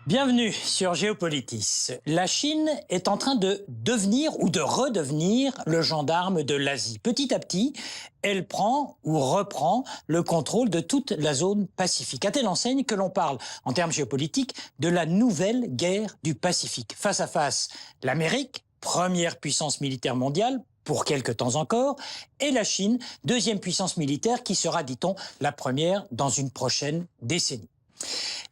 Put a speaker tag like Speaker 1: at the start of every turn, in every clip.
Speaker 1: Bienvenue sur Géopolitis. La Chine est en train de devenir ou de redevenir le gendarme de l'Asie. Petit à petit, elle prend ou reprend le contrôle de toute la zone Pacifique. À telle enseigne que l'on parle, en termes géopolitiques, de la nouvelle guerre du Pacifique. Face à face, l'Amérique, première puissance militaire mondiale, pour quelque temps encore, et la Chine, deuxième puissance militaire qui sera, dit-on, la première dans une prochaine décennie.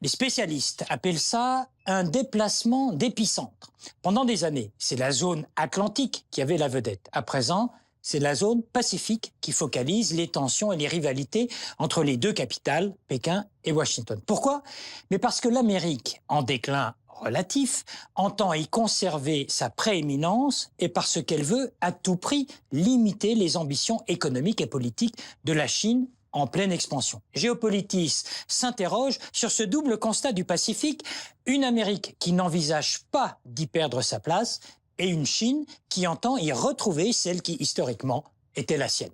Speaker 1: Les spécialistes appellent ça un déplacement d'épicentre. Pendant des années, c'est la zone atlantique qui avait la vedette. À présent, c'est la zone Pacifique qui focalise les tensions et les rivalités entre les deux capitales, Pékin et Washington. Pourquoi? Mais parce que l'Amérique, en déclin relatif, entend y conserver sa prééminence et parce qu'elle veut à tout prix limiter les ambitions économiques et politiques de la Chine en pleine expansion. Géopolitis s'interroge sur ce double constat du Pacifique, une Amérique qui n'envisage pas d'y perdre sa place et une Chine qui entend y retrouver celle qui, historiquement, était la sienne.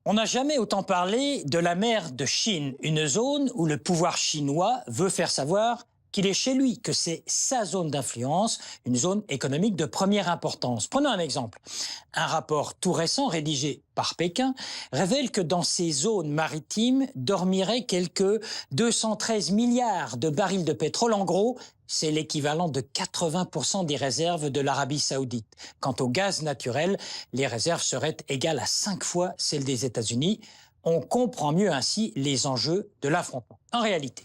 Speaker 1: On n'a jamais autant parlé de la mer de Chine, une zone où le pouvoir chinois veut faire savoir qu'il est chez lui, que c'est sa zone d'influence, une zone économique de première importance. Prenons un exemple. Un rapport tout récent rédigé par Pékin révèle que dans ces zones maritimes dormiraient quelques 213 milliards de barils de pétrole. En gros, c'est l'équivalent de 80% des réserves de l'Arabie saoudite. Quant au gaz naturel, les réserves seraient égales à 5 fois celles des États-Unis. On comprend mieux ainsi les enjeux de l'affrontement. En réalité,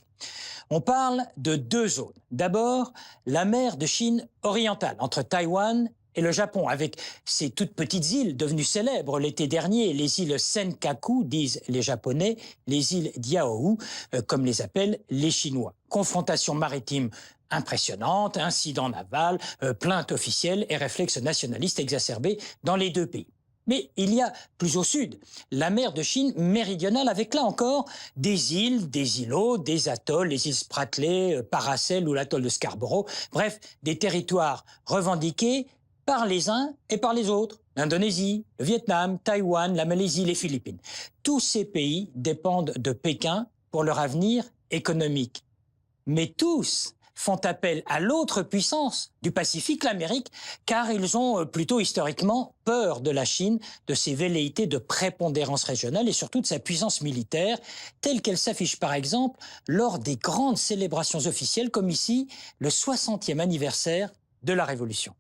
Speaker 1: on parle de deux zones. D'abord, la mer de Chine orientale, entre Taïwan et le Japon, avec ces toutes petites îles devenues célèbres l'été dernier, les îles Senkaku, disent les Japonais, les îles Diaoyu, comme les appellent les Chinois. Confrontation maritime impressionnante, incidents navals, plaintes officielles et réflexes nationalistes exacerbés dans les deux pays. Mais il y a plus au sud, la mer de Chine méridionale avec là encore des îles, des îlots, des atolls, les îles Spratly, Paracel ou l'atoll de Scarborough, bref, des territoires revendiqués par les uns et par les autres. L'Indonésie, le Vietnam, Taïwan, la Malaisie, les Philippines. Tous ces pays dépendent de Pékin pour leur avenir économique. Mais tous font appel à l'autre puissance du Pacifique, l'Amérique, car ils ont plutôt historiquement peur de la Chine, de ses velléités de prépondérance régionale et surtout de sa puissance militaire, telle qu'elle s'affiche par exemple lors des grandes célébrations officielles comme ici le 60e anniversaire de la Révolution.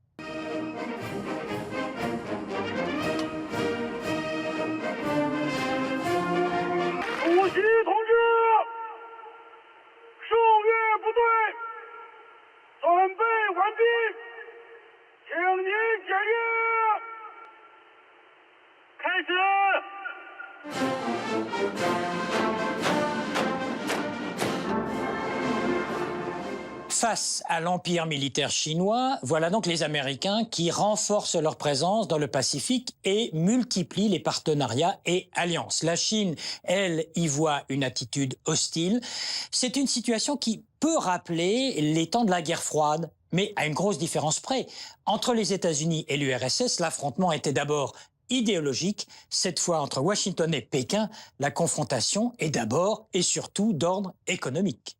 Speaker 1: Face à l'empire militaire chinois, voilà donc les Américains qui renforcent leur présence dans le Pacifique et multiplient les partenariats et alliances. La Chine, elle, y voit une attitude hostile. C'est une situation qui peut rappeler les temps de la guerre froide, mais à une grosse différence près. Entre les États-Unis et l'URSS, l'affrontement était d'abord idéologique. Cette fois, entre Washington et Pékin, la confrontation est d'abord et surtout d'ordre économique.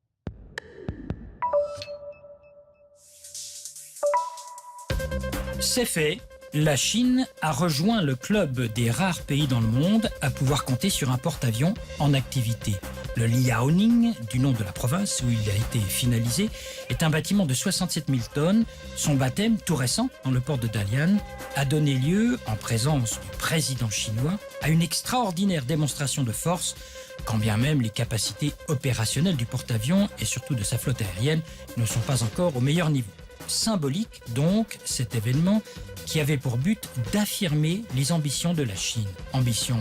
Speaker 1: C'est fait, la Chine a rejoint le club des rares pays dans le monde à pouvoir compter sur un porte-avions en activité. Le Liaoning, du nom de la province où il a été finalisé, est un bâtiment de 67 000 tonnes. Son baptême, tout récent, dans le port de Dalian, a donné lieu, en présence du président chinois, à une extraordinaire démonstration de force, quand bien même les capacités opérationnelles du porte-avions et surtout de sa flotte aérienne ne sont pas encore au meilleur niveau. Symbolique, donc, cet événement qui avait pour but d'affirmer les ambitions de la Chine. Ambition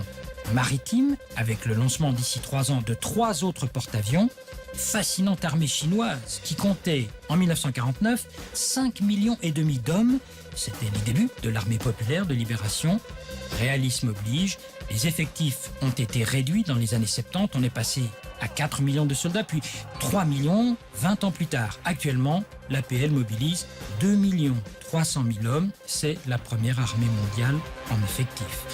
Speaker 1: maritime, avec le lancement d'ici 3 ans de 3 autres porte-avions, fascinante armée chinoise qui comptait en 1949 5,5 millions d'hommes. C'était les débuts de l'armée populaire de libération. Réalisme oblige, les effectifs ont été réduits dans les années 70. On est passé à 4 millions de soldats, puis 3 millions 20 ans plus tard. Actuellement, l'APL mobilise 2 300 000 hommes. C'est la première armée mondiale en effectif.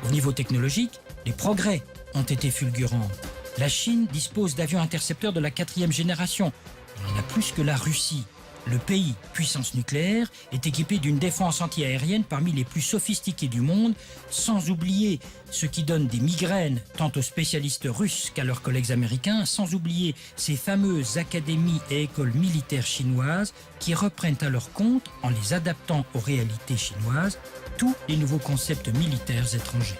Speaker 1: Au niveau technologique, les progrès ont été fulgurants. La Chine dispose d'avions intercepteurs de la 4e génération.
Speaker 2: on en a plus que la Russie. Le pays, puissance nucléaire, est équipé d'une défense antiaérienne parmi les plus sophistiquées du monde, sans oublier ce qui donne des migraines tant aux spécialistes russes qu'à leurs collègues américains, sans oublier ces fameuses académies et écoles militaires chinoises qui reprennent à leur compte, en les adaptant aux réalités chinoises, tous les nouveaux concepts militaires étrangers.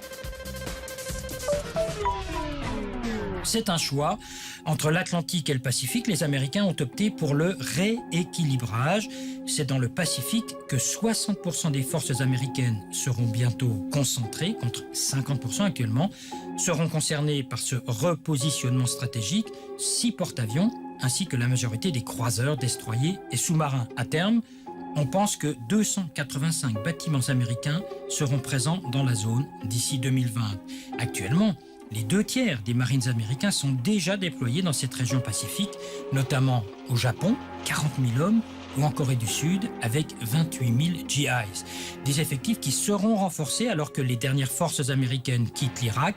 Speaker 2: C'est un choix. Entre l'Atlantique et le Pacifique, les Américains ont opté pour le rééquilibrage. C'est dans le Pacifique que 60% des forces américaines seront bientôt concentrées, contre 50% actuellement, seront concernées par ce repositionnement stratégique, 6 porte-avions, ainsi que la majorité des croiseurs, destroyers et sous-marins. À terme, on pense que 285 bâtiments américains seront présents dans la zone d'ici 2020. Actuellement, les 2/3 des Marines américains sont déjà déployés dans cette région pacifique, notamment au Japon, 40 000 hommes, ou en Corée du Sud, avec 28 000 GIs. Des effectifs qui seront renforcés alors que les dernières forces américaines quittent l'Irak,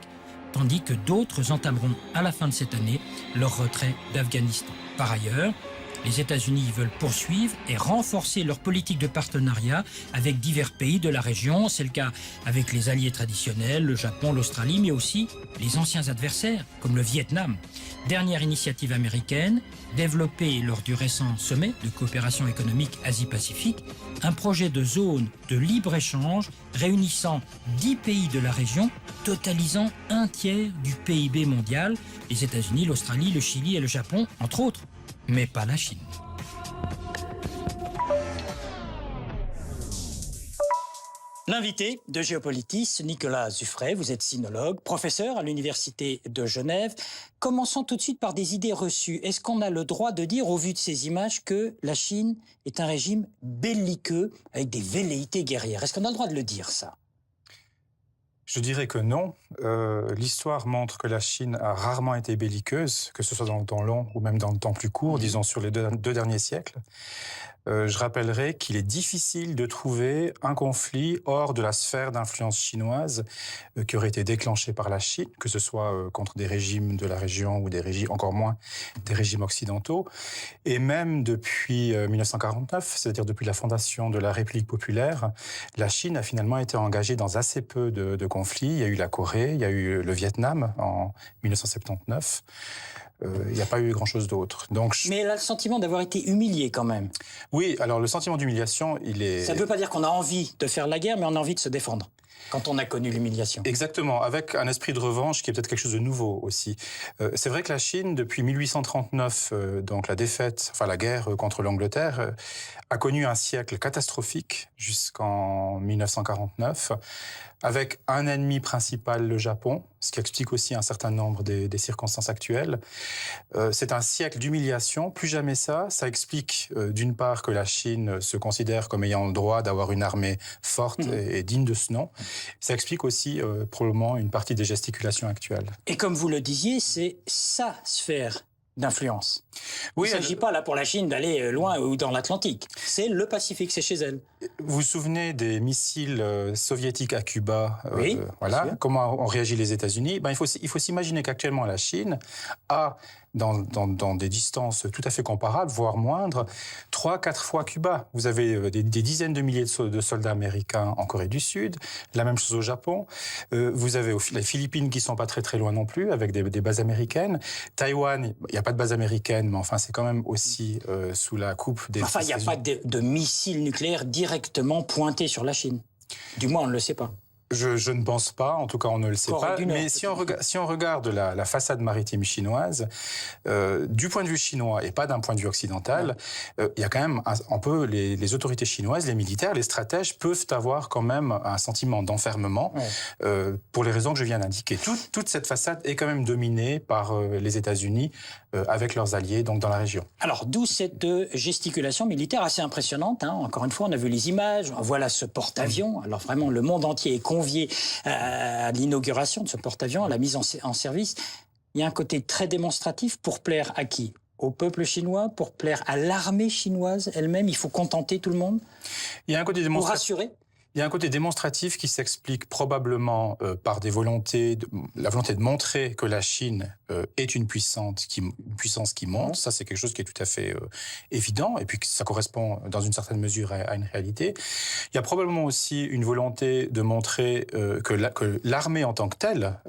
Speaker 2: tandis que d'autres entameront à la fin de cette année leur retrait d'Afghanistan. Par ailleurs, les États-Unis veulent poursuivre et renforcer leur politique de partenariat avec divers pays de la région. C'est le cas avec les alliés traditionnels, le Japon, l'Australie, mais aussi les anciens adversaires, comme le Vietnam. Dernière initiative américaine, développée lors du récent sommet de coopération économique Asie-Pacifique, un projet de zone de libre-échange réunissant 10 pays de la région, totalisant 1/3 du PIB mondial, les États-Unis, l'Australie, le Chili et le Japon, entre autres. Mais pas la Chine.
Speaker 1: L'invité de Géopolitis, Nicolas Zuffray, vous êtes sinologue, professeur à l'Université de Genève. Commençons tout de suite par des idées reçues. Est-ce qu'on a le droit de dire, au vu de ces images, que la Chine est un régime belliqueux avec des velléités guerrières? Est-ce qu'on a le droit de le dire, ça?
Speaker 3: Je dirais que non. L'histoire montre que la Chine a rarement été belliqueuse, que ce soit dans le temps long ou même dans le temps plus court, disons sur les deux derniers siècles. Je rappellerai qu'il est difficile de trouver un conflit hors de la sphère d'influence chinoise qui aurait été déclenché par la Chine, que ce soit contre des régimes de la région ou des régimes, encore moins des régimes occidentaux. Et même depuis 1949, c'est-à-dire depuis la fondation de la République populaire, la Chine a finalement été engagée dans assez peu de conflits. Il y a eu la Corée, il y a eu le Vietnam en 1979. Il n'y a pas eu grand-chose d'autre.
Speaker 1: Mais elle a le sentiment d'avoir été humiliée quand même.
Speaker 3: Oui, alors le sentiment d'humiliation, il est...
Speaker 1: Ça ne veut pas dire qu'on a envie de faire la guerre, mais on a envie de se défendre quand on a connu l'humiliation.
Speaker 3: Exactement, avec un esprit de revanche qui est peut-être quelque chose de nouveau aussi. C'est vrai que la Chine, depuis 1839, donc la défaite, enfin la guerre contre l'Angleterre, a connu un siècle catastrophique jusqu'en 1949, avec un ennemi principal, le Japon, ce qui explique aussi un certain nombre des circonstances actuelles. C'est un siècle d'humiliation, plus jamais ça. Ça explique d'une part que la Chine se considère comme ayant le droit d'avoir une armée forte et digne de ce nom. Ça explique aussi probablement une partie des gesticulations actuelles.
Speaker 1: Et comme vous le disiez, c'est sa sphère d'influence.
Speaker 3: Oui,
Speaker 1: il ne s'agit pas là pour la Chine d'aller loin ou dans l'Atlantique. C'est le Pacifique, c'est chez elle.
Speaker 3: Vous vous souvenez des missiles soviétiques à Cuba?
Speaker 1: Oui.
Speaker 3: Voilà. Comment ont réagi les États-Unis? Il faut s'imaginer qu'actuellement la Chine a, dans des distances tout à fait comparables, voire moindres, 3-4 fois Cuba. Vous avez des dizaines de milliers de soldats américains en Corée du Sud, la même chose au Japon. Vous avez les Philippines qui sont pas très très loin non plus, avec des bases américaines. Taïwan, il n'y a pas de base américaine, mais enfin c'est quand même aussi sous la coupe des...
Speaker 1: Enfin, il n'y a pas de missiles nucléaires directement pointés sur la Chine. Du moins, on ne le sait pas.
Speaker 3: Je ne pense pas, en tout cas on ne le sait pas, mais si on regarde la façade maritime chinoise, du point de vue chinois et pas d'un point de vue occidental, il y a quand même un peu les autorités chinoises, les militaires, les stratèges peuvent avoir quand même un sentiment d'enfermement pour les raisons que je viens d'indiquer. Toute cette façade est quand même dominée par les États-Unis avec leurs alliés donc dans la région.
Speaker 1: Alors d'où cette gesticulation militaire assez impressionnante, hein. Encore une fois, on a vu les images, voilà ce porte-avions. Alors vraiment, le monde entier est convié à l'inauguration de ce porte-avions, à la mise en service. Il y a un côté très démonstratif pour plaire à qui? Au peuple chinois, pour plaire à l'armée chinoise elle-même? Il faut contenter tout le monde?
Speaker 3: Il y a un côté
Speaker 1: pour rassurer?
Speaker 3: Il y a un côté démonstratif qui s'explique probablement par la volonté de montrer que la Chine est une puissance qui monte. Ça, c'est quelque chose qui est tout à fait évident, et puis ça correspond dans une certaine mesure à une réalité. Il y a probablement aussi une volonté de montrer que l'armée en tant que telle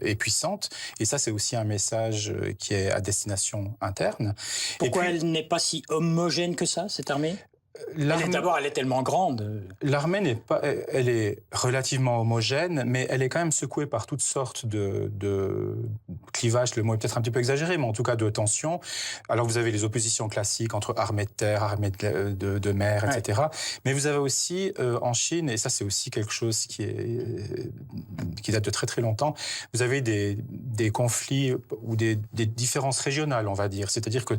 Speaker 3: est puissante, et ça, c'est aussi un message qui est à destination interne.
Speaker 1: Pourquoi elle n'est pas si homogène que ça, cette armée ? D'abord, elle est tellement grande.
Speaker 3: L'armée elle est relativement homogène, mais elle est quand même secouée par toutes sortes de clivages. Le mot est peut-être un petit peu exagéré, mais en tout cas de tensions. Alors vous avez les oppositions classiques entre armée de terre, armée de mer, etc. Ouais. Mais vous avez aussi en Chine, et ça c'est aussi quelque chose qui date de très très longtemps, vous avez des conflits ou des différences régionales, on va dire. C'est-à-dire que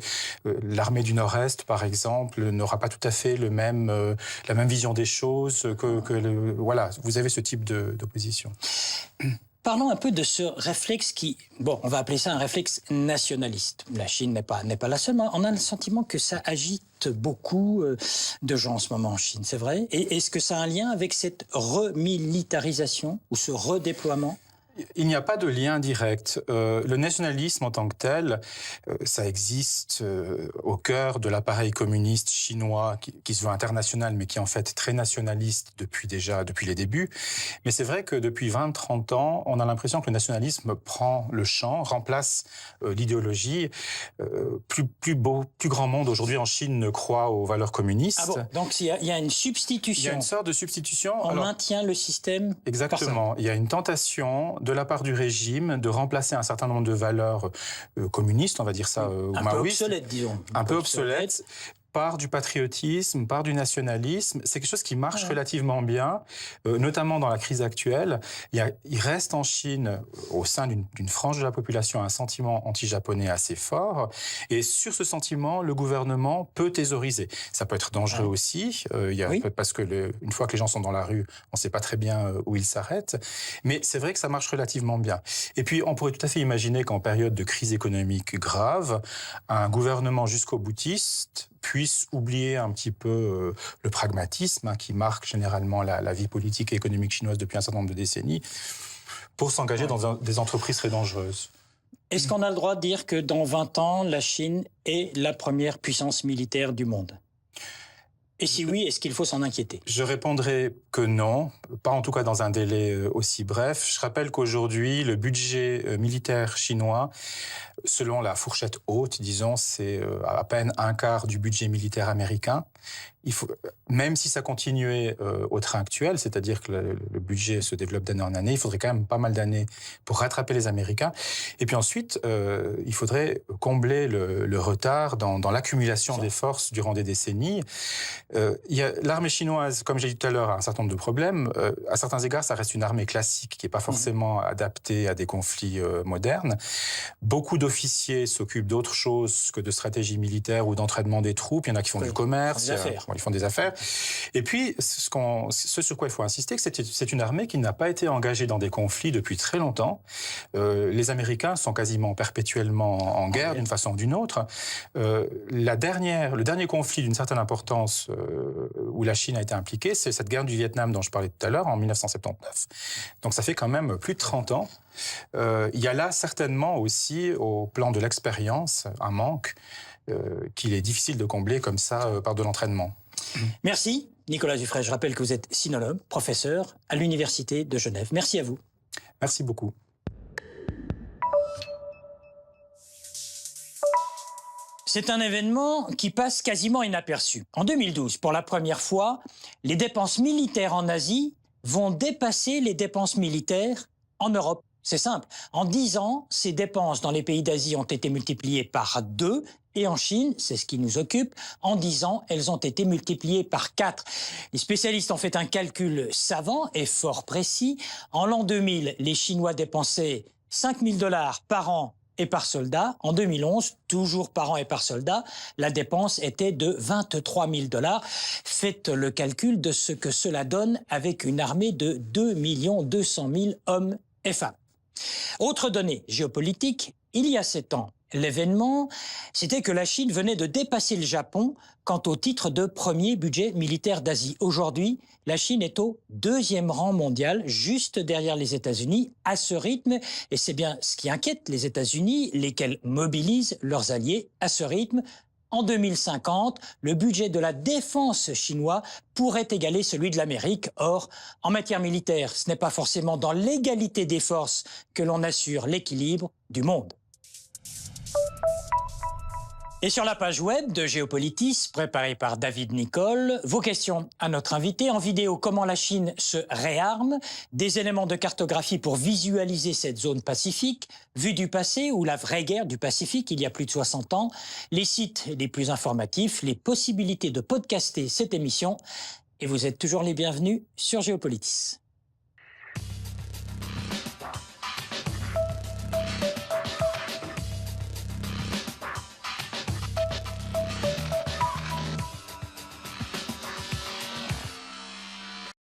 Speaker 3: l'armée du Nord-Est, par exemple, n'aura pas tout à fait la même vision des choses voilà, vous avez ce type d'opposition.
Speaker 1: Parlons un peu de ce réflexe on va appeler ça un réflexe nationaliste. La Chine n'est pas la seule, mais on a le sentiment que ça agite beaucoup de gens en ce moment en Chine, c'est vrai ? Et est-ce que ça a un lien avec cette remilitarisation ou ce redéploiement ?
Speaker 3: Il n'y a pas de lien direct. Le nationalisme en tant que tel, ça existe au cœur de l'appareil communiste chinois qui se veut international, mais qui est en fait très nationaliste depuis les débuts. Mais c'est vrai que depuis 20-30 ans, on a l'impression que le nationalisme prend le champ, remplace l'idéologie. Plus grand monde aujourd'hui en Chine ne croit aux valeurs communistes.
Speaker 1: Ah bon, donc il y a une substitution.
Speaker 3: Il y a une sorte de substitution.
Speaker 1: On maintient le système.
Speaker 3: Exactement. Il y a une tentation de la part du régime de remplacer un certain nombre de valeurs communistes, on va dire ça, ou maoïstes.
Speaker 1: Un peu obsolètes, disons.
Speaker 3: Un peu obsolètes. Par du patriotisme, par du nationalisme. C'est quelque chose qui marche relativement bien, notamment dans la crise actuelle. Il reste en Chine, au sein d'une frange de la population, un sentiment anti-japonais assez fort. Et sur ce sentiment, le gouvernement peut thésauriser. Ça peut être dangereux aussi, parce que une fois que les gens sont dans la rue, on ne sait pas très bien où ils s'arrêtent. Mais c'est vrai que ça marche relativement bien. Et puis, on pourrait tout à fait imaginer qu'en période de crise économique grave, un gouvernement jusqu'au boutiste puisse oublier un petit peu le pragmatisme qui marque généralement la vie politique et économique chinoise depuis un certain nombre de décennies, pour s'engager dans des entreprises très dangereuses.
Speaker 1: Est-ce qu'on a le droit de dire que dans 20 ans, la Chine est la première puissance militaire du monde ? Et si oui, est-ce qu'il faut s'en inquiéter ?
Speaker 3: Je répondrai que non, pas en tout cas dans un délai aussi bref. Je rappelle qu'aujourd'hui, le budget militaire chinois, selon la fourchette haute, disons, c'est à peine un quart du budget militaire américain. Même si ça continuait au train actuel, c'est-à-dire que le budget se développe d'année en année, il faudrait quand même pas mal d'années pour rattraper les Américains. Et puis ensuite, il faudrait combler le retard dans l'accumulation des forces durant des décennies. L'armée chinoise, comme j'ai dit tout à l'heure, a un certain nombre de problèmes. À certains égards, ça reste une armée classique qui n'est pas forcément adaptée à des conflits modernes. Beaucoup d'officiers s'occupent d'autre chose que de stratégie militaire ou d'entraînement des troupes. Il y en a qui font du commerce. Ils font des affaires. Et puis, ce sur quoi il faut insister, c'est une armée qui n'a pas été engagée dans des conflits depuis très longtemps. Les Américains sont quasiment perpétuellement en guerre d'une façon ou d'une autre. Le dernier conflit d'une certaine importance où la Chine a été impliquée, c'est cette guerre du Vietnam dont je parlais tout à l'heure, en 1979. Donc ça fait quand même plus de 30 ans. Il y a là certainement aussi, au plan de l'expérience, un manque qu'il est difficile de combler comme ça par de l'entraînement.
Speaker 1: Merci Nicolas Dufray. Je rappelle que vous êtes sinologue, professeur à l'Université de Genève. Merci à vous.
Speaker 3: Merci beaucoup.
Speaker 1: C'est un événement qui passe quasiment inaperçu. En 2012, pour la première fois, les dépenses militaires en Asie vont dépasser les dépenses militaires en Europe. C'est simple. En 10 ans, ces dépenses dans les pays d'Asie ont été multipliées par 2. Et en Chine, c'est ce qui nous occupe, en 10 ans, elles ont été multipliées par 4. Les spécialistes ont fait un calcul savant et fort précis. En l'an 2000, les Chinois dépensaient $5 000 par an et par soldat. En 2011, toujours par an et par soldat, la dépense était de $23 000. Faites le calcul de ce que cela donne avec une armée de 2 200 000 hommes et femmes. Autre donnée géopolitique, il y a 7 ans, L'événement, c'était que la Chine venait de dépasser le Japon quant au titre de premier budget militaire d'Asie. Aujourd'hui, la Chine est au 2e rang mondial, juste derrière les États-Unis, à ce rythme. Et c'est bien ce qui inquiète les États-Unis, lesquels mobilisent leurs alliés à ce rythme. En 2050, le budget de la défense chinois pourrait égaler celui de l'Amérique. Or, en matière militaire, ce n'est pas forcément dans l'égalité des forces que l'on assure l'équilibre du monde. Et sur la page web de Géopolitis, préparée par David Nicole, vos questions à notre invité en vidéo: comment la Chine se réarme, des éléments de cartographie pour visualiser cette zone pacifique, vue du passé ou la vraie guerre du Pacifique il y a plus de 60 ans, les sites les plus informatifs, les possibilités de podcaster cette émission. Et vous êtes toujours les bienvenus sur Géopolitis.